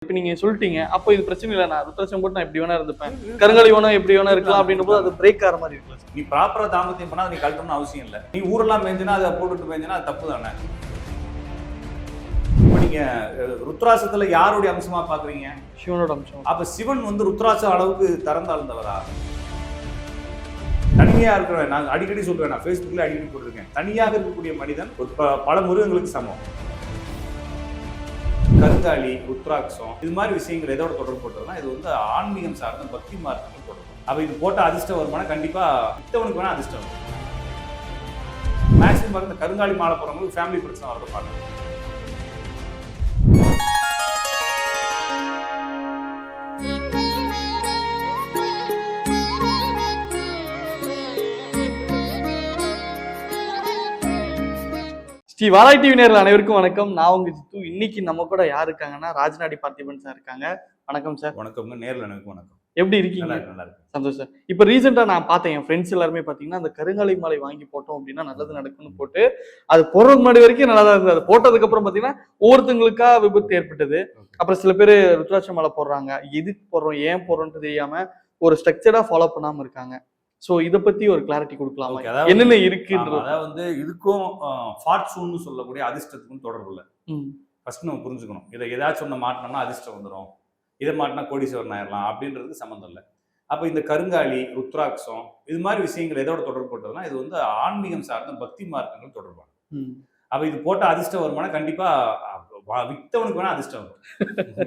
இப்ப நீங்க சொல்லிட்டீங்க. அப்போ இது பிரச்சனை இல்ல. நான் ருத்ராட்சம் போட்டு நான் எப்படி வேணா இருந்துப்பேன். கருங்காலி வேணா எப்படி வேணா இருக்கலாம் அப்படின்னும் போது அது பிரேக் ஆகிற மாதிரி இருக்கலாம். நீ ப்ராப்பரா தாம்பத்தியம் பண்ணா நீ கழட்டணும்னு அவசியம் இல்லை. நீ ஊரெல்லாம் மேய்ஞ்சினா அதை போட்டுட்டு மேய்ஞ்சினா அது தப்பு தானே. இப்போ நீங்க ருத்ராட்சத்துல யாருடைய அம்சமா பாக்குறீங்க? சிவனோட அம்சம். அப்ப சிவன் வந்து ருத்ராட்ச அளவுக்கு திறந்தாழ்ந்தவரா? தனியா இருக்கிறவன், நான் அடிக்கடி சொல்றேன், நான் ஃபேஸ்புக்ல அடிக்கடி போட்டிருக்கேன், தனியாக இருக்கக்கூடிய மனிதன் ஒரு பல மிருகங்களுக்கு சமம். கருங்காலி, ருத்ராட்சம் இது மாதிரி விஷயங்கள் எதோட தொடர்பு போட்டதுன்னா இது வந்து ஆன்மீகம் சார்ந்த பக்தி மார்க்கங்கள் தொடர்பு. அப்ப இது போட்ட அதிர்ஷ்டம் வருமானா கண்டிப்பா இத்தவனுக்கு வேணா அதிர்ஷ்டம் வரும். மேக்சிமம் இந்த கருங்காலி மாலை போறவங்களுக்கு ஃபேமிலி பிரச்சனை வரத பார்க்கணும். ஸ்ரீ வாராய் டிவி நேயர்கள் அனைவருக்கும் வணக்கம். நான் உங்க ஜித்து. இன்னைக்கு நம்ம கூட யார் இருக்காங்கன்னா ராஜ்நாடி பார்த்திபன் சார் இருக்காங்க. வணக்கம் சார். வணக்கம்ங்க. நேரில் எனக்கு வணக்கம். எப்படி இருக்கீங்க? நல்லா இருக்கு. சந்தோஷம் சார். இப்போ ரீசெண்டா நான் பார்த்தேன், என் ஃப்ரெண்ட்ஸ் எல்லாருமே பார்த்தீங்கன்னா அந்த கருங்காலி மாலை வாங்கி போட்டோம் அப்படின்னா நல்லது நடக்கும்னு போட்டு அது போடுறதுக்கு முன்னாடி வரைக்கும் நல்லா தான் இருந்தது. அது போட்டதுக்கு அப்புறம் பார்த்தீங்கன்னா ஒவ்வொருத்தங்களுக்கா விபத்து ஏற்பட்டது. அப்புறம் சில பேர் ருத்ராட்ச மாலை போடுறாங்க, எதுக்கு போடுறோம் ஏன் போடுறோம்னு தெரியாம ஒரு ஸ்ட்ரக்சரா ஃபாலோ பண்ணாம இருக்காங்க. சோ இத பத்தி ஒரு கிளாரிட்டி கொடுக்கலாமா? என்னென்ன இருக்குன்றது. அதாவது வந்து இதுக்கும் ஃபார்ச்சூன்னு சொல்லக்கூடிய அதிர்ஷ்டத்துக்கும் தொடர்பு இல்லை. ஃபர்ஸ்ட் நம்ம புரிஞ்சுக்கணும். இதை ஏதாச்சும் ஒன்று மாட்டினோம்னா அதிர்ஷ்டம் வந்துடும், இதை மாட்டினா கோடீஸ்வரன் ஆயிடலாம் அப்படின்றதுக்கு சம்மந்தம் இல்லை. அப்போ இந்த கருங்காலி, ருத்ராட்சம் இது மாதிரி விஷயங்கள் எதோட தொடர்பு போட்டதுன்னா இது வந்து ஆன்மீகம் சார்ந்த பக்தி மார்க்கங்கள் தொடர்பான. அப்போ இது போட்ட அதிர்ஷ்டம் வருமானா கண்டிப்பா வித்தவனுக்கு வேணா அதிர்ஷ்டம் வரும்.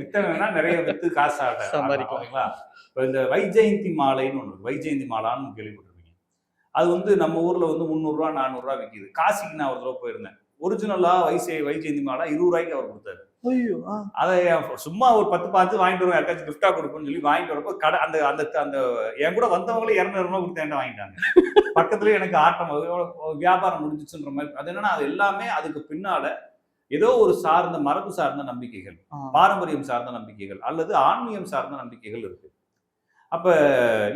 வித்தவன் வேணா நிறைய வித்து காசு ஆடுறீங்களா? இப்போ இந்த வைஜெயந்தி மாலைன்னு ஒன்று, வைஜெயந்தி மாலான்னு கேள்விப்பட்டிருப்பீங்க. அது வந்து நம்ம ஊர்ல வந்து 300 ரூபா 400 ரூபா விற்கிது. காசிக்கு நான் ஒரு தடவை போயிருந்தேன். ஒரிஜினலா வைஜெயந்தி மாலா 20 ரூபாய்க்கு அவர் கொடுத்தாரு. அதை சும்மா ஒரு 10 வாங்கிட்டு வருவோம், யாருக்காச்சும் கிஃப்டா கொடுப்போம்னு சொல்லி வாங்கிட்டு வரப்போ கடை அந்த அந்த அந்த என் கூட வந்தவங்களே 200 ரூபா கொடுத்து என்ன வாங்கிட்டாங்க. பக்கத்துலயே எனக்கு ஆட்டம் வியாபாரம் முடிஞ்சிச்சுன்ற மாதிரி. அது என்னன்னா அது எல்லாமே அதுக்கு பின்னால ஏதோ ஒரு சார்ந்த மரபு சார்ந்த நம்பிக்கைகள், பாரம்பரியம் சார்ந்த நம்பிக்கைகள் அல்லது ஆன்மீகம் சார்ந்த நம்பிக்கைகள் இருக்கு. அப்ப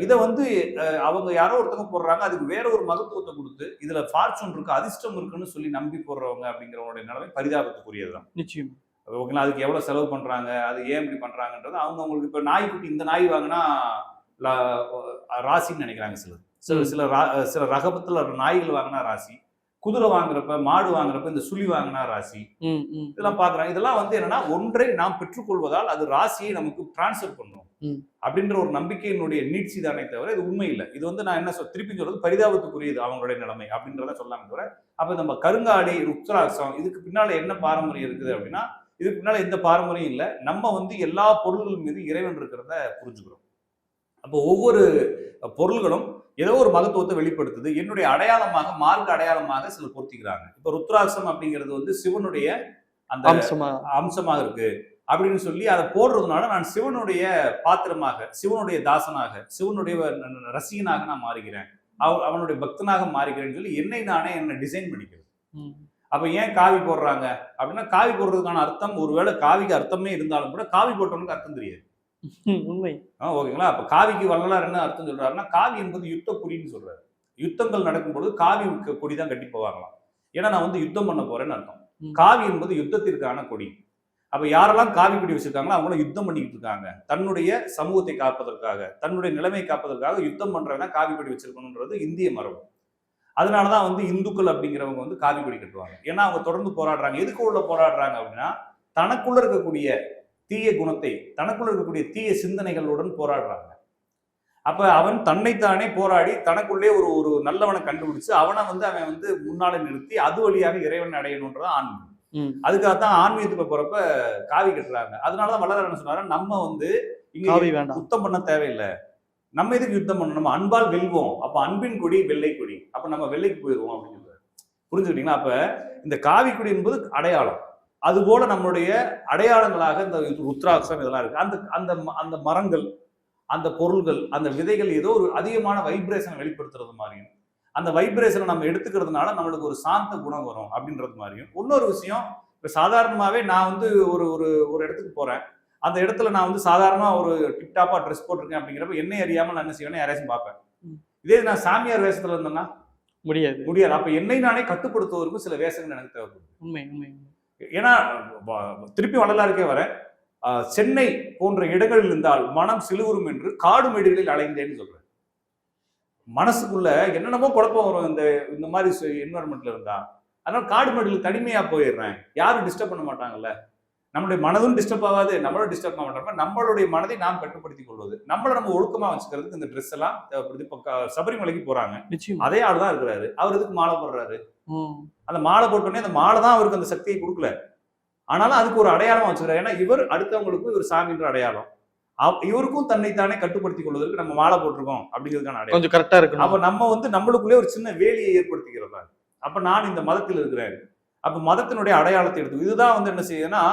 இதை வந்து அவங்க யாரோ ஒருத்தவங்க போடுறாங்க, அதுக்கு வேற ஒரு மகத்துவத்தை கொடுத்து இதுல ஃபார்ச்சூன் இருக்கு, அதிர்ஷ்டம் இருக்குன்னு சொல்லி நம்பி போடுறவங்க அப்படிங்கிறவங்களுடைய நிலைமை பரிதாபத்துக்குரியதுதான். நிச்சயம். ஓகேங்களா? அதுக்கு எவ்வளவு செலவு பண்றாங்க, அது ஏன் இப்படி பண்றாங்கன்றது அவங்களுக்கு. இப்ப நாய்க்குட்டி, இந்த நாய் வாங்கினா ராசின்னு நினைக்கிறாங்க சிலர். சில ரகபத்துல நாய்கள் வாங்கினா ராசி, குதிரை வாங்குறப்ப, மாடு வாங்குறப்ப இந்த சுழி வாங்கினா ராசி, இதெல்லாம் பாக்குறாங்க. இதெல்லாம் வந்து என்னன்னா ஒன்றை நாம் பெற்றுக்கொள்வதால் அது ராசியை நமக்கு டிரான்ஸ்ஃபர் பண்ணும் அப்படின்ற ஒரு நம்பிக்கையினுடைய நீட்சி தானே தவிர இது உண்மை இல்லை. இது வந்து நான் என்ன திருப்பி சொல்றது பரிதாபத்துக்குரியது அவங்களுடைய நிலைமை அப்படின்றத சொல்லாம தவிர. அப்ப நம்ம கருங்காலி, ருத்ராட்சம் இதுக்கு பின்னால என்ன பாரம்பரியம் இருக்குது அப்படின்னா இதுக்கு பின்னால எந்த பாரம்பரியம் இல்லை. நம்ம வந்து எல்லா பொருள்கள் மீது இறைவன் இருக்கிறத புரிஞ்சுக்கிறோம். அப்போ ஒவ்வொரு பொருள்களும் ஏதோ ஒரு மகத்துவத்தை வெளிப்படுத்துது. என்னுடைய அடையாளமாக, மார்க்க அடையாளமாக சில பொருத்திக்கிறாங்க. இப்ப ருத்ராட்சம் அப்படிங்கிறது வந்து சிவனுடைய அந்த அம்சமாக இருக்கு அப்படின்னு சொல்லி அதை போடுறதுனால நான் சிவனுடைய பாத்திரமாக, சிவனுடைய தாசனாக, சிவனுடைய ரசிகனாக நான் மாறுகிறேன், அவனுடைய பக்தனாக மாறுகிறேன்னு சொல்லி என்ன டிசைன் பண்ணிக்கிறது. அப்ப ஏன் காவி போடுறாங்க அப்படின்னா காவி போடுறதுக்கான அர்த்தம், ஒருவேளை காவிக்கு அர்த்தமே இருந்தாலும் கூட காவி போட்டவனுக்கு அர்த்தம் தெரியாது. உண்மை. ஓகேங்களா? அப்ப காவிக்கு வள்ளலார் என்ன அர்த்தம் சொல்றாருன்னா காவி என்பது யுத்த கொடின்னு சொல்றாரு. யுத்தங்கள் நடக்கும்போது காவி கொடிதான் கட்டி போவாங்களாம். ஏன்னா நான் வந்து யுத்தம் பண்ண போறேன்னு அர்த்தம். காவி என்பது யுத்தத்திற்கான கொடி. அப்ப யாரெல்லாம் காவி கொடி வச்சிருக்காங்களோ அவங்களும் யுத்தம் பண்ணிக்கிட்டு இருக்காங்க. தன்னுடைய சமூகத்தை காப்பதற்காக, தன்னுடைய நிலைமை காப்பதற்காக யுத்தம் பண்றவங்க காவி கொடி வச்சிருக்கணும்ன்றது இந்திய மரபு. அதனாலதான் வந்து இந்துக்கள் அப்படிங்கிறவங்க வந்து காவி கொடி கட்டுவாங்க. ஏன்னா அவங்க தொடர்ந்து போராடுறாங்க. எதுக்கு உள்ள போராடுறாங்க அப்படின்னா தனக்குள்ள இருக்கக்கூடிய தீய குணத்தை, தனக்குள்ள இருக்கக்கூடிய தீய சிந்தனைகளுடன் போராடுறாங்க. அப்ப அவன் தன்னைத்தானே போராடி தனக்குள்ளே ஒரு நல்லவனை கண்டுபிடிச்சு அவன் வந்து முன்னாலே நிறுத்தி அது வழியாக இறைவன் அடையணும்ன்றதான் ஆன்மீகம். அதுக்காகத்தான் ஆன்மீகத்துக்கு போறப்ப காவி கட்டுறாங்க. அதனாலதான் வள்ளலார் என்ன சொன்னாரு, நம்ம வந்து இங்க யுத்தம் பண்ண தேவையில்லை, நம்ம எதுக்கு யுத்தம் பண்ணணும், நம்ம அன்பால் வெல்வோம். அப்ப அன்பின் கொடி வெள்ளை கொடி, அப்ப நம்ம வெள்ளைக்கு போயிடுவோம் அப்படின்னு சொல்றாரு. புரிஞ்சுக்கிட்டீங்களா? அப்ப இந்த காவி கொடி என்பது அடையாளம். அது போல நம்மளுடைய அடையாளங்களாக இந்த ருத்ராட்சம் இதெல்லாம் இருக்கு. அந்த அந்த அந்த மரங்கள், அந்த பொருள்கள், அந்த விதைகள் ஏதோ ஒரு அதிகமான வைப்ரேஷனை வெளிப்படுத்துறது மாதிரியும், அந்த வைப்ரேஷனை நம்ம எடுத்துக்கிறதுனால நம்மளுக்கு ஒரு சாந்த குணம் வரும் அப்படின்றது மாதிரியும். இன்னொரு விஷயம், இப்ப சாதாரணமாவே நான் வந்து ஒரு இடத்துக்கு போறேன், அந்த இடத்துல நான் வந்து சாதாரணமா ஒரு டிப்டாப்பா ட்ரெஸ் போட்டிருக்கேன் அப்படிங்கிறப்ப என்னை அறியாமல் நான் என்ன செய்வேன், யாராச்சும் பார்ப்பேன். இதே நான் சாமியார் வேஷத்துல இருந்தேன்னா முடியாது. அப்ப என்னை நானே கட்டுப்படுத்துவதற்கும் சில வேஷங்கள் எனக்கு தேவைப்படும். உண்மை. ஏன்னா திருப்பி வள்ளலாருக்கே வரேன். சென்னை போன்ற இடங்களில் இருந்தால் மனம் சிலுவரும் என்று காடு மேடுகளில் அலைந்தேன்னு சொல்றேன். மனசுக்குள்ள என்னென்னமோ குழப்பம் வரும் இந்த இந்த மாதிரி என்வரன்மெண்ட்ல இருந்தா. அதனால காடு மேடுகளில் தனிமையா போயிடுறேன். யாரும் டிஸ்டர்ப் பண்ண மாட்டாங்கல்ல. நம்மளுடைய மனதும் டிஸ்டர்ப் ஆகாது, நம்மளும் டிஸ்டர்ப் ஆக மாட்டோம். நம்மளுடைய மனதை நாம் கட்டுப்படுத்திக் கொள்வது, நம்மளை நம்ம ஒழுக்கமா வச்சுக்கிறதுக்கு இந்த ட்ரெஸ் எல்லாம் தேவைப்படுது. இப்ப சபரிமலைக்கு போறாங்க, அதே ஆள் தான் இருக்கிறாரு. அவர் எதுக்கு மாலை போடுறாரு? அந்த மாலை போட்டோடனே அந்த மாலை தான் அவருக்கு அந்த சக்தியை கொடுக்கல. ஆனாலும் அதுக்கு ஒரு அடையாளமா வச்சுக்கிறார். ஏன்னா இவர் அடுத்தவங்களுக்கும் இவர் சாமின்ற அடையாளம். இவருக்கும் தன்னைத்தானே கட்டுப்படுத்திக் கொள்வதற்கு நம்ம மாலை போட்டிருக்கோம் அப்படிங்கிறதுக்கான அடையாளம். கொஞ்சம் கரெக்டா இருக்கு. அப்ப நம்ம வந்து நம்மளுக்குள்ளே ஒரு சின்ன வேலியை ஏற்படுத்திக்கிறதா. அப்ப நான் இந்த மதத்தில் இருக்கிறேன். அப்ப மதத்தினுடைய அடையாளத்தை எடுத்து இதுதான் வந்து என்ன செய்யுதுன்னா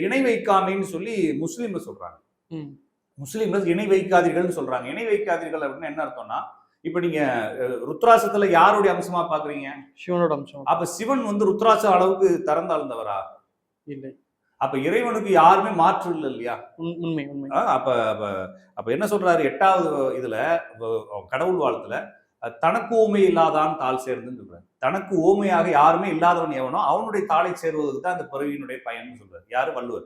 இணை வைக்காமைன்னு சொல்லி முஸ்லீம்ல சொல்றாங்க. முஸ்லீம்ல இணை வைக்காதீர்கள்னு சொல்றாங்க. இணை வைக்காதீர்கள் அப்படின்னு என்ன அர்த்தம்னா, இப்ப நீங்க ருத்ராசத்துல யாருடைய அம்சமா பாக்குறீங்க? சிவனோட அம்சம். அப்ப சிவன் வந்து ருத்ராச அளவுக்கு தரந்தாழ்ந்தவரா? இல்லை. அப்ப இறைவனுக்கு யாருமே மாற்று இல்லை இல்லையா? உண்மை உண்மை. அப்ப அப்ப என்ன சொல்றாரு 8வது இதுல கடவுள் வாழ்த்துல, தனக்கு ஓமை இல்லாதான் தாள் சேர்ந்துன்னு சொல்றாரு. தனக்கு ஓமையாக யாருமே இல்லாதவன் எவனோ அவனுடைய தாளை சேருவதற்கு தான் அந்த பிறவியினுடைய பயன் சொல்றாரு. யாரு? வள்ளுவர்.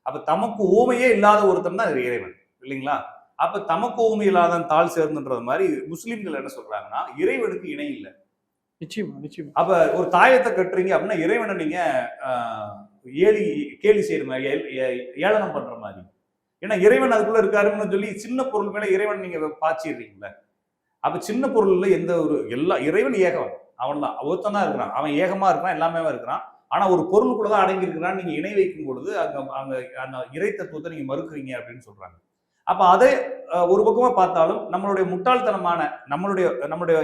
அப்ப தமக்கு ஓமையே இல்லாத ஒருத்தன் தான் இறைவன் இல்லைங்களா? அப்ப தமக்கு ஓமை இல்லாதான் தாள் சேர்ந்துன்றது மாதிரி முஸ்லிம்கள் என்ன சொல்றாங்கன்னா இறைவனுக்கு இணை இல்லை. நிச்சயமா நிச்சயமா. அப்ப ஒரு தாயத்தை கட்டுறீங்க அப்படின்னா இறைவனை நீங்க கேலி செய்யற மாதிரி, ஏளனம் பண்ற மாதிரி. ஏன்னா இறைவன் அதுக்குள்ள இருக்காருன்னு சொல்லி சின்ன பொருள் மேல இறைவன் நீங்க பாய்ச்சிடுறீங்களா? அப்ப சின்ன பொருள்ல எந்த ஒரு இறைவன் ஏகம், அவன் தான் ஒருத்தன் தான் இருக்கிறான். அவன் ஏகமா இருக்கிறான், எல்லாமே இருக்கிறான். ஆனா ஒரு பொருளுக்குள்ளதான் அடங்கி இருக்கிறான். நீங்க இணை வைக்கும் பொழுது அங்க அந்த இறை தத்துவத்தை நீங்க மறுக்கிறீங்க அப்படின்னு சொல்றாங்க. அப்ப அதை ஒரு பக்கமா பார்த்தாலும் நம்மளுடைய முட்டாள்தனமான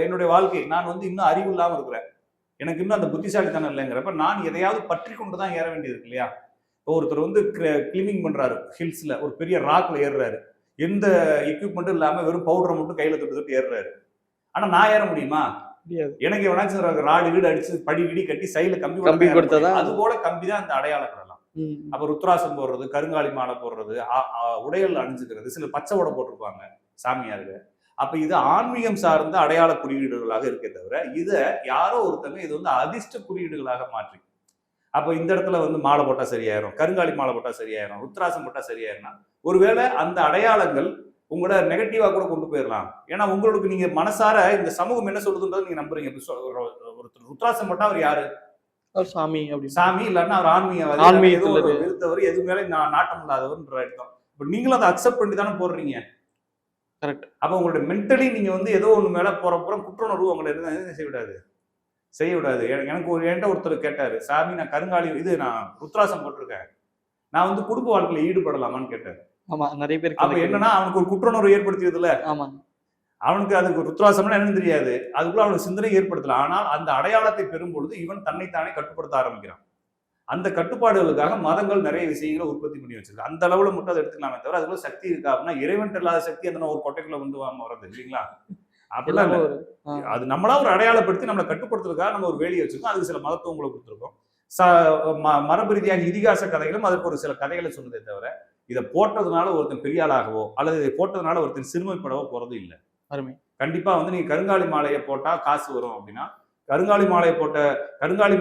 என்னுடைய வாழ்க்கை, நான் வந்து இன்னும் அறிவு இல்லாம இருக்கிறேன், எனக்கு இன்னும் அந்த புத்திசாலித்தனம் இல்லைங்கிறப்ப நான் எதையாவது பற்றி கொண்டுதான் ஏற வேண்டியது இருக்கு இல்லையா? இப்போ ஒருத்தர் வந்து கிளிம்பிங் பண்றாரு, ஹில்ஸ்ல ஒரு பெரிய ராக்ல ஏறுறாரு, எந்த எக்யூப்மெண்ட்டும் இல்லாம வெறும் பவுடரை மட்டும் கையில தொட்டு ஏறுறாரு. ஆனா நான் ஏற முடியுமா? எனக்கு எவனாச்சும் ராடு வீடு அடிச்சு படி கிடி கட்டி சைடுல கம்பி கொடுத்ததான். அது போல கம்பி தான் அந்த அடையாளங்கள் எல்லாம். அப்ப ருத்ராசம் போடுறது, கருங்காலி மாலை போடுறது, உடைகள் அணிஞ்சுக்கிறது, சில பச்சை உடை போட்டிருப்பாங்க சாமியாருக்கு. அப்ப இது ஆன்மீகம் சார்ந்த அடையாள குறியீடுகளாக இருக்கே தவிர இத யாரோ ஒருத்தங்க இது வந்து அதிர்ஷ்ட குறியீடுகளாக மாற்றி, அப்ப இந்த இடத்துல வந்து மாலை போட்டா சரியாயிரும், கருங்காலி மாலை போட்டா சரியாயிரும், ருத்ராசம் போட்டா சரியாயிரும்னா ஒருவேளை அந்த அடையாளங்கள் உங்களோட நெகட்டிவா கூட கொண்டு போயிடலாம். ஏன்னா உங்களுக்கு நீங்க மனசார இந்த சமூகம் என்ன சொல்லுதுன்றது நீங்க நம்புறீங்க. ருத்ராசம் போட்டா அவர் யாரு? சாமி. சாமி இல்லன்னா அவர் ஆன்மீகவாதி, இருந்தவர், எது மேல நாட்டம் இல்லாதவர்ன்ற அர்த்தம். இப்ப நீங்களும் அதை அக்செப்ட் பண்ணி தானே போடுறீங்க. கரெக்ட். அப்ப உங்களுடைய மென்டலி நீங்க வந்து ஏதோ ஒண்ணு மேல போறப்புறம் குற்றுணர்வு உங்களை என்ன செய்ய விடாது. எனக்கு என்கிட்ட ஒருத்தர் கேட்டாரு, சாமி நான் கருங்காலி நான் ருத்ராசம் போட்டிருக்கேன், நான் வந்து குடும்ப வாழ்க்கையில ஈடுபடலாமான்னு கேட்டாரு. ஆமா, நிறைய பேர். அப்ப என்னன்னா அவனுக்கு ஒரு குற்றுணர்வு ஏற்படுத்தியது இல்ல. ஆமா, அவனுக்கு அதுக்கு ருத்ராசம்னா என்னன்னு தெரியாது, அதுக்குள்ள அவனுக்கு சிந்தனை ஏற்படுத்தல. ஆனால் அந்த அடையாளத்தை பெறும் பொழுது இவன் தன்னைத்தானே கட்டுப்படுத்த ஆரம்பிக்கிறான். அந்த கட்டுப்பாடுகளுக்காக மதங்கள் நிறைய விஷயங்களை உற்பத்தி பண்ணி வச்சிருக்கு. அந்த அளவுல மட்டும் அதை எடுத்துக்கலாமே தவிர அதுக்குள்ள சக்தி இருக்கா அப்படின்னா இறைவன் இல்லாத சக்தி அந்த ஒரு கொட்டைக்குள்ள வந்து வர்றது இல்லைங்களா? அப்படிலாம் இல்லை. அது நம்மளா ஒரு அடையாளப்படுத்தி நம்மளை கட்டுப்படுத்துறதுக்காக நம்ம ஒரு வேலையை வச்சிருக்கோம். அதுக்கு சில மதத்துவங்களை கொடுத்துருக்கோம். மரபு ரீதியாக இதிகாச கதைகளும் அதற்கு ஒரு சில கதைகளை சொன்னதே தவிர இதை போட்டதுனால ஒருத்தன் பெரிய ஆளாகவோ அல்லது இதை போட்டதுனால ஒருத்தன் சிறுமைப்படவோ போறது இல்லை. அருமை. கண்டிப்பா வந்து நீங்க கருங்காலி மாலையை போட்டா காசு வரும் அப்படின்னா கருங்காலி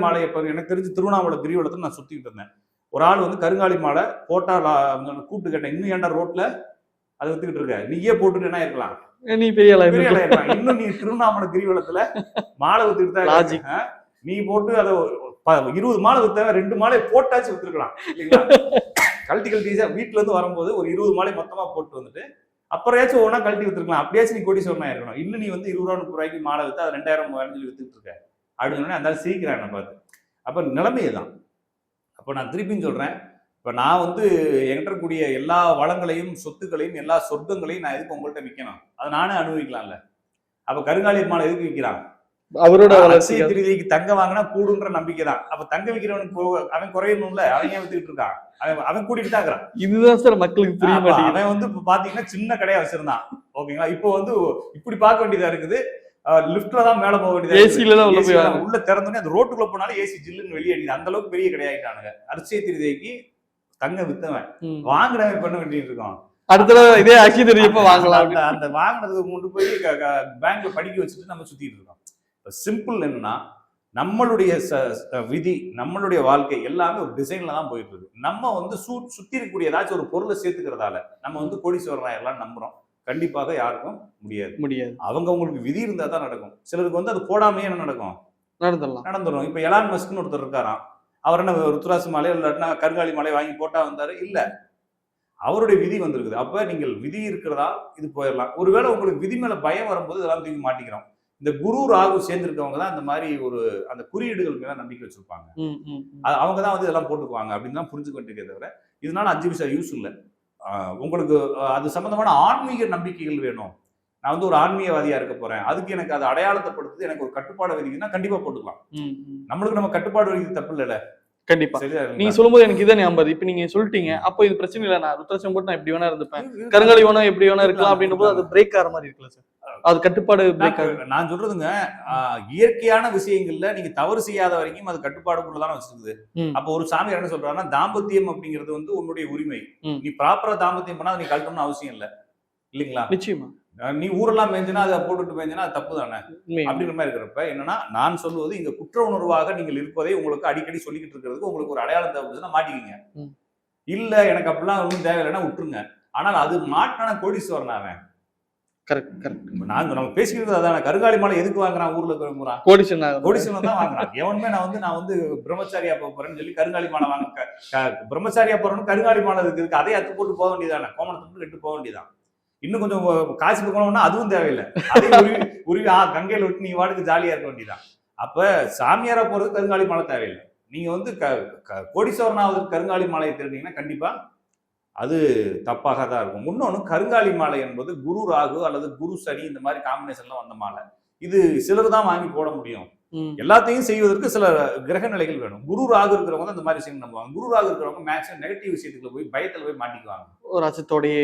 மாலையை எனக்கு தெரிஞ்சு திருவண்ணாமலை கிரிவலத்துல நான் சுத்திக்கிட்டு இருந்தேன். ஒரு ஆள் வந்து கருங்காலி மாலை போட்டா கூப்பிட்டு கேட்டேன், இன்னும் ஏன்டா ரோட்ல அதை வித்துக்கிட்டு இருக்க, நீயே போட்டுட்டு என்ன இருக்கலாம், நீ பெரிய இன்னும் நீ திருவண்ணாமலை கிரிவலத்துல மாலை வித்துக்கிட்டு தான் நீ போட்டு அதை 20 மாலை வித்த 2 மாலை போட்டாச்சு வித்துருக்கலாம் இல்லைங்களா? கழட்டி வீட்டுல இருந்து வரும்போது ஒரு 20 மாலை மொத்தமா போட்டு வந்துட்டு அப்புறம் ஒன்னா கழட்டி வித்துருக்கலாம். அப்படியாச்சும் நீ கோடீஸ்வரனா இருக்கணும். இன்னும் நீ வந்து 20 ரூபா 30 ரூபாய்க்கு மாலை வித்து அதை 2000 3000 வித்துட்டு இருக்க அப்படின்னு அந்த சீக்கிரம் என்ன பார்த்து. அப்ப நிலைமையே தான். அப்ப நான் திருப்பியும் சொல்றேன், இப்ப நான் வந்து என்கிட்ட இருக்கக்கூடிய எல்லா வளங்களையும் சொத்துக்களையும் எல்லா சொர்க்கங்களையும் நான் எதுக்கு உங்கள்கிட்ட விற்கணும்? அதை நானே அனுபவிக்கலாம்ல. அப்ப கருங்காலி மாலை எதுக்கு விற்கிறான்? அவரோட அட்சய திருதிக்கு தங்க வாங்கினா கூடுன்ற நம்பிக்கை தான். அப்ப தங்க விற்கிறவனுக்கு அவன் குறையணும்ல, அவன் ஏன் வித்துக்கிட்டு இருக்கான்? அவன் கூட்டிட்டு தான் இருக்கிறான். இதுதான் சார் மக்களுக்கு புரிய மாட்டேங்குது. அவன் வந்து பாத்தீங்கன்னா சின்ன கடையா வச்சிருந்தான், ஓகேங்களா? இப்போ வந்து இப்படி பார்க்க வேண்டியதா இருக்குது, லிப்ட்ல தான் மேல போக வேண்டியது, ஏசில தான் உள்ள திறந்தோடனே அந்த ரோட்டுக்குள்ள போனாலும் ஏசி ஜில்லுன்னு வெளியே அடிக்குது. அந்த அளவுக்கு பெரிய கடையாயிட்டானுங்க. அட்சய திருதிக்கு தங்க வித்தவன் வாங்குறவன் பண்ண வேண்டியது இருக்கும். அடுத்த இதே அட்சய திருதியப்ப வாங்கலாம். அந்த வாங்கினதுக்கு கொண்டு போய் பேங்க்ல படிக்க வச்சுட்டு நம்ம சுத்திட்டு இருக்கோம். சிம்பிள் என்னன்னா நம்மளுடைய விதி, நம்மளுடைய வாழ்க்கை எல்லாமே ஒரு டிசைன்ல தான் போயிட்டு இருக்கு. நம்ம வந்து சுத்தி இருக்கக்கூடிய ஏதாச்சும் ஒரு பொருளை சேர்த்துக்கிறதால நம்ம வந்து கோடீஸ்வரன் எல்லாம் நம்புறோம். கண்டிப்பாக யாருக்கும் முடியாது. அவங்களுக்கு விதி இருந்தா தான் நடக்கும். சிலருக்கு வந்து அது போடாமையே என்ன நடக்கும், நடந்துடும். இப்ப எலான் மஸ்க்னு ஒருத்தர் இருக்காராம். அவர் என்ன ருத்ராட்ச மாலை இல்லாட்டினா கருங்காலி மாலை வாங்கி போட்டா வந்தாரு? இல்ல, அவருடைய விதி வந்திருக்குது. அப்ப நீங்கள் விதி இருக்கிறதா இது போயிடலாம். ஒருவேளை உங்களுக்கு விதி மேல பயம் வரும்போது இதெல்லாம் தூக்கி மாட்டிக்கிறோம். இந்த குரு ராகு சேர்ந்திருக்கவங்க தான் இந்த மாதிரி ஒரு அந்த குறியீடுகள் மேல நம்பிக்கை வச்சிருப்பாங்க. அவங்க தான் வந்து இதெல்லாம் போட்டுக்குவாங்க அப்படின்னு தான் புரிஞ்சுக்க வேண்டியதே தவிர இதனால 5 பைசா யூஸ் இல்லை. உங்களுக்கு அது சம்பந்தமான ஆன்மீக நம்பிக்கைகள் வேணும். நான் வந்து ஒரு ஆன்மீகவாதியா இருக்க போறேன், அதுக்கு எனக்கு அது அடையாளத்தை படுத்து எனக்கு ஒரு கட்டுப்பாடு விதிக்குன்னா கண்டிப்பா போட்டுக்கலாம். நம்மளுக்கு நம்ம கட்டுப்பாடு விதிக்கிறது தப்பு இல்ல. கண்டிப்பா. நீங்க சொல்லும்போது எனக்கு இதை ஞாபகம். இப்ப நீங்க சொல்லிட்டீங்க, அப்போ இது பிரச்சனை இல்லை, நான் ருத்ராட்சம் போட்டு நான் எப்படி வேணா இருந்துப்பேன், கருங்காலி வேணா எப்படி வேணா இருக்கலாம் அப்படின்ற போது அது பிரேக் ஆகிற மாதிரி இருக்குல்ல சார்? அது கட்டுப்பாடு பிரேக் ஆகுது. நான் சொல்றதுங்க, இயற்கையான விஷயங்கள்ல நீங்க தவறு செய்யாத வரைக்கும் அது கட்டுப்பாடுக்குள்ளதான வச்சிருக்குது. அப்ப ஒரு சாமியார் என்ன சொல்றாருன்னா, தாம்பத்தியம் அப்படிங்கிறது வந்து உன்னுடைய உரிமை. நீ ப்ராப்பரா தாம்பத்தியம் பண்ணா நீ கழட்டணும்னு அவசியம் இல்லை, இல்லைங்களா? நிச்சயமா. நீ ஊரெல்லாம் மேய்ஞ்சினா அதை போட்டுட்டு மேய்ஞ்சினா அது தப்பு தானே அப்படின்ற மாதிரி இருக்கிறப்ப என்னன்னா, நான் சொல்லுவது இங்க குற்ற உணர்வாக நீங்கள் இருப்பதை உங்களுக்கு அடிக்கடி சொல்லிக்கிட்டு இருக்கிறதுக்கு உங்களுக்கு ஒரு அடையாளம் தேவைப்படுதுன்னா மாட்டிக்கிங்க. இல்ல எனக்கு அப்படிலாம் ஒன்றும் தேவையில்லைன்னா விட்டுருங்க. ஆனால் அது மாட்டான கோடீஸ்வரன் அவன். நம்ம பேசிக்கிறது அதான. கருங்காலி மாலை எதுக்கு வாங்குறான்? ஊர்ல இருக்கிறான் கோடீஸ்வரன் தான் வாங்குறான். எவனுமே நான் வந்து பிரம்மச்சாரியா போறேன்னு சொல்லி கருங்காலி மாலை வாங்க, பிரம்மச்சாரியா போறேன்னு கருங்காலி மாலை இருக்கு, அதை அத்து போட்டு போக வேண்டியதானே, கோமணத்துக்கு கெட்டு போக வேண்டியதான். இன்னும் கொஞ்சம் காசு போகணும்னா அதுவும் தேவையில்லை. உருவி கங்கையில விட்டு நீ வாட்டுக்கு ஜாலியா இருக்க வேண்டியதான். அப்ப சாமியாரா போறது கருங்காலி மாலை தேவையில்லை. நீங்க வந்து கோடீஸ்வரனாவது கருங்காலி மாலையை தேடினீங்கன்னா கண்டிப்பா அது தப்பாக தான் இருக்கும். இன்னொன்னு, கருங்காலி மாலை என்பது குரு ராகு அல்லது குரு சனி இந்த மாதிரி காம்பினேஷன்ல வந்த மாலை. இது சிலர் தான் வாங்கி போட முடியும். எல்லாத்தையும் செய்வதற்கு சில கிரக நிலைகள் வேணும். குரு ராகு இருக்கிறவங்க அந்த மாதிரி விஷயம் நம்புவாங்க. குரு ராகு இருக்கிறவங்க மேக்ஸிமம் நெகட்டிவ் விஷயத்துக்குள்ள போய் பயத்துல போய் மாட்டிக்குவாங்க. ஒரு அச்சத்தோடயே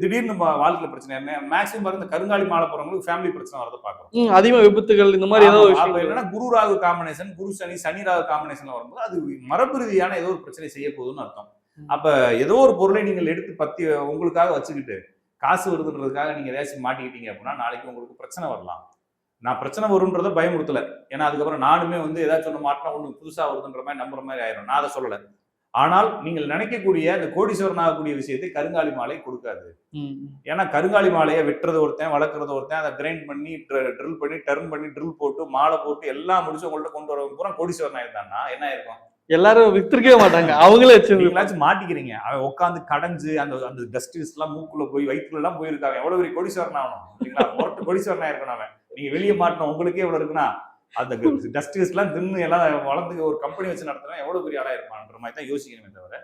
திடீர்னு வாழ்க்கையில பிரச்சனை என்ன, மேக்ஸிமம் பாருங்க கருங்காலி மாலை போறவங்களுக்கு ஃபேமிலி பிரச்சனை வரத பாக்குறோம். அதிகமா விபத்துகள் இந்த மாதிரி ஏதோ என்னன்னா, குரு ராகு காம்பினேஷன், குரு சனி சனி ராகு காம்பினேஷன்ல வரும்போது அது மரபு ரீதியான ஏதோ ஒரு பிரச்சனை செய்ய போகுதுன்னு அர்த்தம். அப்ப ஏதோ ஒரு பொருளை நீங்கள் எடுத்து பத்தி உங்களுக்காக வச்சுக்கிட்டு காசு வருதுன்றதுக்காக நீங்க ஏதாச்சும் மாட்டிக்கிட்டீங்க அப்படின்னா நாளைக்கு உங்களுக்கு பிரச்சனை வரலாம். நான் பிரச்சனை வரும்ன்றத பயமுறுத்தல. ஏன்னா அதுக்கப்புறம் நானுமே வந்து ஏதாச்சும் ஒன்று மாட்டினா ஒன்று புதுசா வருதுன்ற மாதிரி நம்புற மாதிரி ஆயிரும். நான் அதை சொல்லலை. ஆனால் நீங்கள் நினைக்கக்கூடிய அந்த கோடீஸ்வரன் ஆகக்கூடிய விஷயத்தை கருங்காலி மாலை கொடுக்காது. ஏன்னா கருங்காலி மாலையை வெட்டுறது ஒருத்தன், வளர்க்கறது ஒருத்தன், அதை கிரைண்ட் பண்ணி ட்ரில் பண்ணி டர்ன் பண்ணி ட்ரில் போட்டு மாலை போட்டு எல்லாம் முடிச்சு உங்கள்ட்ட கொண்டு வர பூரா கோடீஸ்வரன் ஆயிருந்தான்னா என்ன ஆயிருக்கும்? எல்லாரும் வித்திருக்கவே மாட்டாங்க, அவங்களே வச்சு மாட்டிக்கிறீங்க. அவன் உட்காந்து கடைஞ்சு அந்த டஸ்ட் எல்லாம் மூக்குள்ள போய் வயிற்றுல எல்லாம் போயிருக்காங்க. எவ்வளவு பெரிய கோடீஸ்வரன் ஆகணும் இல்லைங்களா? பொருட்டு கோடீஸ்வரனா இருக்கணும் அவன். நீங்க வெளியே மாட்டணும், உங்களுக்கே எவ்வளவு இருக்குன்னா அந்த டஸ்ட் எல்லாம் தின்னு எல்லாம் வளர்ந்து ஒரு கம்பெனி வச்சு நடத்துறேன் எவ்வளவு பெரிய ஆளா இருப்பான்ற மாதிரி தான் யோசிக்கணுமே தவிர,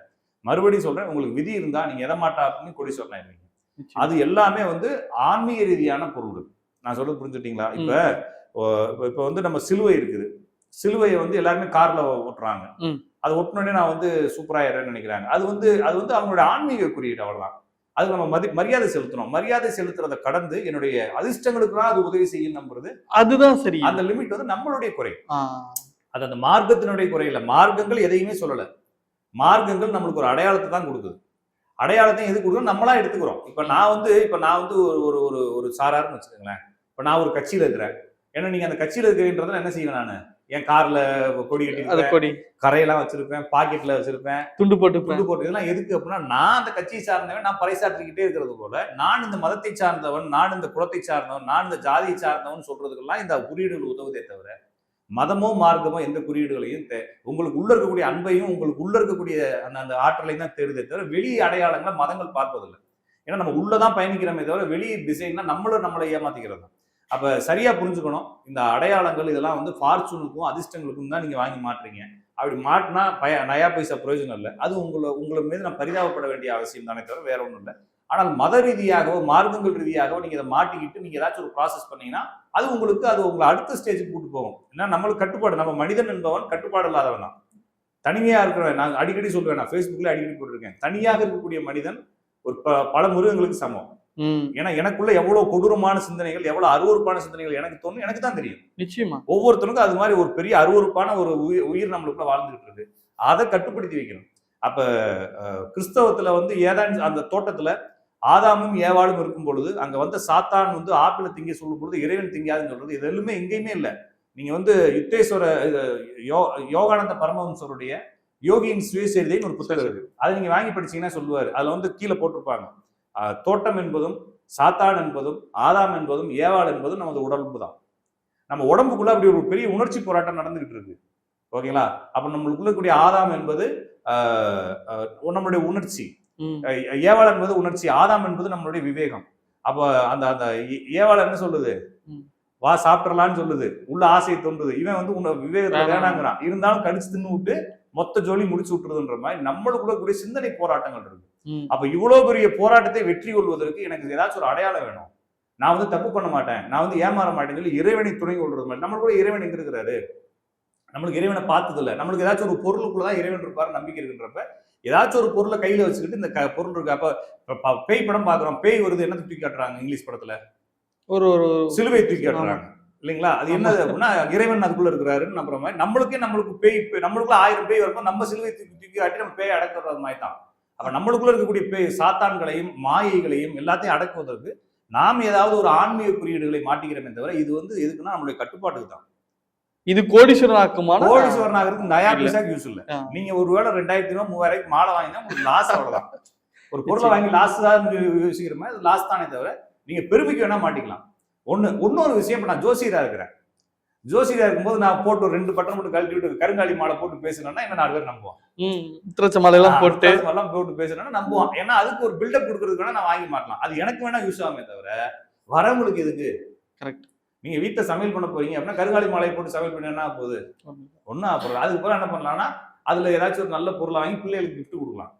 மறுபடியும் சொல்றேன், உங்களுக்கு விதி இருந்தா நீங்க எதை மாட்டா அப்படின்னு கோடீஸ்வரனா இருப்பீங்க. அது எல்லாமே வந்து ஆன்மீக ரீதியான பொருள். நான் சொல்றது புரிஞ்சுட்டீங்களா? இப்ப வந்து நம்ம சிலுவை இருக்குது. சிலுவையை வந்து எல்லாருமே கார்ல ஓட்டுறாங்க. அது ஒட்டினோடனே நான் வந்து சூப்பராயிரேன்னு நினைக்கிறாங்க. அது வந்து அவங்களோட ஆன்மீக குறியீடு, அவ்வளவுதான். அது நம்ம மரியாதை செலுத்தணும். மரியாதை செலுத்துறதை கடந்து என்னுடைய அதிர்ஷ்டங்களுக்குலாம் அது உதவி செய்யும் நம்புறது, அதுதான் சரி. அந்த லிமிட் வந்து நம்மளுடைய குறை, அது அந்த மார்க்கத்தினுடைய குறை இல்லை. மார்க்கங்கள் எதையுமே சொல்லல. மார்க்கங்கள் நம்மளுக்கு ஒரு அடையாளத்தை தான் கொடுக்குது. அடையாளத்தையும் எது கொடுக்குறோம் நம்மளா எடுத்துக்கிறோம். இப்ப நான் வந்து ஒரு சாராருன்னு வச்சுக்கோங்களேன். இப்ப நான் ஒரு கட்சியில இருக்கிறேன். ஏன்னா நீங்க அந்த கட்சியில இருக்கிறன்றதுல என்ன செய்வேன், நான் என் கார்ல கொடி கட்டி கரையெல்லாம் வச்சிருப்பேன், பாக்கெட்ல வச்சிருப்பேன், துண்டு போட்டு இதெல்லாம் எதுக்கு அப்படின்னா, நான் அந்த கட்சியை சார்ந்தவன், நான் பறைசாற்றிக்கிட்டே இருக்கிறது போல நான் இந்த மதத்தை சார்ந்தவன், நான் இந்த குலத்தை சார்ந்தவன், நான் இந்த ஜாதியை சார்ந்தவன் சொல்றதுக்கெல்லாம் இந்த குறியீடுகள் உதவுதே தவிர மதமோ மார்க்கமோ எந்த குறியீடுகளையும் உங்களுக்கு உள்ள இருக்கக்கூடிய அன்பையும் உங்களுக்கு உள்ள இருக்கக்கூடிய அந்த ஆற்றலையும் தான் தேடுதே தவிர வெளி அடையாளங்களை மதங்கள் பார்ப்பதில்லை. ஏன்னா நம்ம உள்ளதான் பயணிக்கிறோமே தவிர வெளி டிசைன்னா நம்மளை ஏமாத்திக்கிறது. அப்ப சரியா புரிஞ்சுக்கணும், இந்த அடையாளங்கள் இதெல்லாம் வந்து ஃபார்ச்சூனுக்கும் அதிர்ஷ்டங்களுக்கும் தான் நீங்க வாங்கி மாட்டுறீங்க. அப்படி மாட்டினா நயா பைசா பிரயோஜனம் இல்லை. அது உங்களை மீது நான் பரிதாபப்பட வேண்டிய அவசியம் தானே தவிர வேற ஒன்றும் இல்லை. ஆனால் மத ரீதியாகவோ மார்க்கங்கள் ரீதியாகவோ நீங்க இதை மாட்டிக்கிட்டு நீங்க ஏதாச்சும் ஒரு ப்ராசஸ் பண்ணீங்கன்னா அது உங்களை அடுத்த ஸ்டேஜுக்கு கூட்டு போகும். ஏன்னா நம்மளுக்கு கட்டுப்பாடு, நம்ம மனிதன் என்பவன் கட்டுப்பாடு இல்லாதவன் தான். தனிமையா இருக்கிறவன், நான் அடிக்கடி சொல்லுவேன், நான் ஃபேஸ்புக்ல அடிக்கடி போட்டிருக்கேன், தனியாக இருக்கக்கூடிய மனிதன் ஒரு பல மிருகங்களுக்கு சமம். ஏன்னா எனக்குள்ள எவ்வளவு கொடூரமான சிந்தனைகள், எவ்வளவு அருவறுப்பான சிந்தனைகள் எனக்கு தோணும், எனக்கு தான் தெரியும். நிச்சயமா ஒவ்வொருத்தருக்கும் அது மாதிரி ஒரு பெரிய அருவறுப்பான ஒரு உயிர் நம்மளுக்குள்ள வாழ்ந்துகிட்டு இருக்கு. அதை கட்டுப்படுத்தி வைக்கணும். அப்ப கிறிஸ்தவத்துல வந்து ஏதான் அந்த தோட்டத்துல ஆதாமும் ஏவாளும் இருக்கும் பொழுது அங்க வந்து சாத்தான் வந்து ஆப்பிள திங்க சொல்லும் பொழுது இறைவன் திங்காதுன்னு சொல்றது இது எதுவுமே எங்கேயுமே இல்லை. நீங்க வந்து யுத்தேஸ்வர யோகானந்த பரமஹம்சருடைய யோகியின் சுயசரிதைன்னு ஒரு புத்தகம் இருக்கு. அதை நீங்க வாங்கி படிச்சீங்கன்னா சொல்லுவாரு. அதுல வந்து கீழே போட்டிருப்பாங்க, தோட்டம் என்பதும் சாத்தான் என்பதும் ஆதாம் என்பதும் ஏவாள் என்பதும் நமது உடம்பு தான். நம்ம உடம்புக்குள்ள அப்படி ஒரு பெரிய உணர்ச்சி போராட்டம் நடந்துகிட்டு இருக்கு. ஓகேங்களா? அப்ப நம்மளுக்குள்ள கூடிய ஆதாம் என்பது நம்மளுடைய உணர்ச்சி, ஏவாள் என்பது உணர்ச்சி, ஆதாம் என்பது நம்மளுடைய விவேகம். அப்ப அந்த அந்த ஏவாள் என்ன சொல்லுது, வா சாப்பிடலான்னு சொல்லுது, உள்ள ஆசையை தோன்றுது. இவன் வந்து உன்னை விவேகத்தை வேணாங்கிறான், இருந்தாலும் கடிச்சு தின்னு விட்டு மொத்த ஜோலி முடிச்சு விட்டுறதுன்ற மாதிரி நம்மளுக்குள்ள கூடிய சிந்தனை போராட்டங்கள் இருக்கு. அப்ப இவ்வளவு பெரிய போராட்டத்தை வெற்றி கொள்வதற்கு எனக்கு ஏதாச்சும் ஒரு அடையாளம் வேணும். நான் வந்து தப்பு பண்ண மாட்டேன், நான் வந்து ஏமாற மாட்டேன்னு சொல்லி இறைவனை துணை கொள்றது மாதிரி. நம்மளுக்குள்ள இறைவன் எங்க இருக்கிறாரு? நம்மளுக்கு இறைவனை பார்த்தது இல்லை. நம்மளுக்கு ஏதாச்சும் ஒரு பொருளுக்குள்ளதான் இறைவன் இருப்பாரு நம்பிக்கை இருக்குன்றப்ப ஏதாச்சும் ஒரு பொருளை கையில வச்சுக்கிட்டு இந்த பொருள் இருக்கு. அப்ப பேய் படம் பாக்குறோம், பேய் வருது, என்ன தூக்கி காட்டுறாங்க இங்கிலீஷ் படத்துல, ஒரு சிலுவை தூக்கி காட்டுறாங்க இல்லைங்களா? அது என்னது அப்படின்னா இறைவன் அதுக்குள்ள இருக்கிறாருன்னு நம்புற மாதிரி. நம்மளுக்கு பேய், நம்மளுக்குள்ள 1000 பேய் வரும்போது நம்ம சிலுவை தூக்கி காட்டி நம்ம பேய் அடக்குறது மாதிரி தான். அப்ப நம்மளுக்குள்ள இருக்கக்கூடிய பேய் சாத்தான்களையும் மாயைகளையும் எல்லாத்தையும் அடக்குவதற்கு நாம் ஏதாவது ஒரு ஆன்மீக குறியீடுகளை மாட்டிக்கிறோமே தவிர இது வந்து எதுக்குன்னா நம்மளுடைய கட்டுப்பாட்டுக்கு தான். இது கோடீஸ்வரன் ஆகிறதுக்கு நயா பைசாக்கு யூஸ் இல்ல. நீங்க ஒருவேளை 2000 ரூபாய் 3000 மாலை வாங்கினா உங்களுக்கு லாஸ் அவ்வளவுதான். ஒரு பொருளை வாங்கி லாஸ் தான் யோசிக்கிற மாதிரி அது லாஸ் தானே தவிர நீங்க பெருமைக்கு வேணா மாட்டிக்கலாம். இன்னொரு விஷயம், நான் ஜோசியரா இருக்கிறேன். ஜோசியரா இருக்கும்போது நான் போட்டு 2 பட்டம் போட்டு கழட்டி விட்டு கருங்காலி மாலை போட்டு பேசினேன்னா என்ன 4 பேர் நம்புவான். எல்லாம் போட்டு பேசினா நம்புவான். ஏன்னா அதுக்கு ஒரு பில்டப் கொடுக்கறதுக்கு வேணா நான் வாங்கி மாட்டலாம். அது எனக்கு வேணா யூஸ் ஆகுமே தவிர வரவங்களுக்கு எதுக்கு? கரெக்ட். நீங்க வீட்டுல சமையல் பண்ண போறீங்க அப்படின்னா கருங்காலி மாலையை போட்டு சமையல் பண்ண என்ன போகுது? ஒன்னும் அப்புறம் அதுக்கு பிறகு என்ன பண்ணலாம்னா அதுல ஏதாச்சும் ஒரு நல்ல பொருளை வாங்கி பிள்ளைகளுக்கு கிஃப்ட் கொடுக்கலாம்.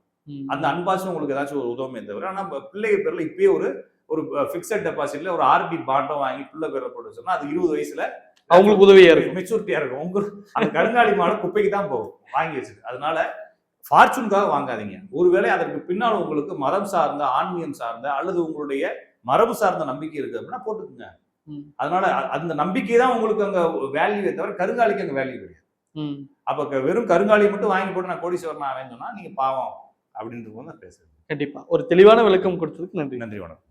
அந்த அன்பாச்சும் உங்களுக்கு ஏதாச்சும் ஒரு உதவுமே தவிர. ஆனா பிள்ளைங்க பேர்ல இப்பயே ஒரு பிக்சட் டெபாசிட்ல ஒரு ஆர்டி பாண்டோ வாங்கி பிள்ளை பேர்ல போட்டு சொன்னா அது 20 வயசுல அவங்களுக்கு உதவியா இருக்கும், மெச்சூரிட்டியா இருக்கும். அந்த கருங்காலி மாலை குப்பைக்கு தான் போகும் வாங்கி வச்சுட்டு. அதனால ஃபார்ச்சூனுக்காக வாங்காதீங்க. ஒருவேளை அதற்கு பின்னால் உங்களுக்கு மதம் சார்ந்த, ஆன்மீகம் சார்ந்த அல்லது உங்களுடைய மரபு சார்ந்த நம்பிக்கை இருக்கு அப்படின்னா போட்டுக்குங்க. அதனால அந்த நம்பிக்கை தான் உங்களுக்கு அங்க வேல்யூவே தவிர கருங்காலிக்கு அங்க வேல்யூ கிடையாது. அப்ப வெறும் கருங்காலியை மட்டும் வாங்கி போட்டு நான் கோடீஸ்வரன் ஆவேன்னு சொன்னா நீங்க பாவம் அப்படின்றது பேசுறேன். கண்டிப்பா ஒரு தெளிவான விளக்கம் கொடுத்ததுக்கு நன்றி. நன்றி, வணக்கம்.